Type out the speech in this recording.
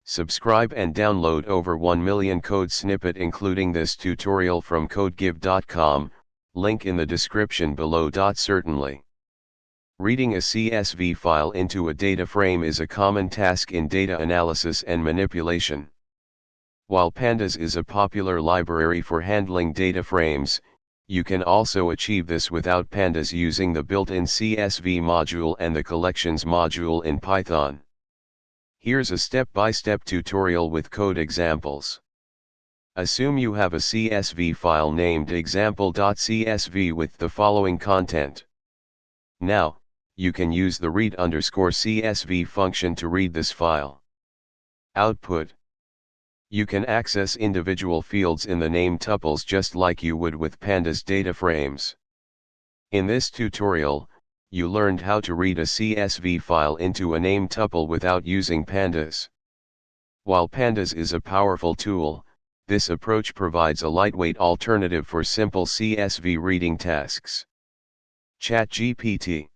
Subscribe and download over 1 million code snippet including this tutorial from codegive.com, link in the description below. Certainly. Reading a CSV file into a data frame is a common task in data analysis and manipulation. While pandas is a popular library for handling data frames, you can also achieve this without pandas using the built-in CSV module and the collections module in Python. Here's a step-by-step tutorial with code examples. Assume you have a CSV file named example.csv with the following content. Now, you can use the read_CSV function to read this file. Output. You can access individual fields in the name tuples just like you would with pandas data frames. In this tutorial, you learned how to read a CSV file into a name tuple without using pandas. While pandas is a powerful tool, this approach provides a lightweight alternative for simple CSV reading tasks. ChatGPT.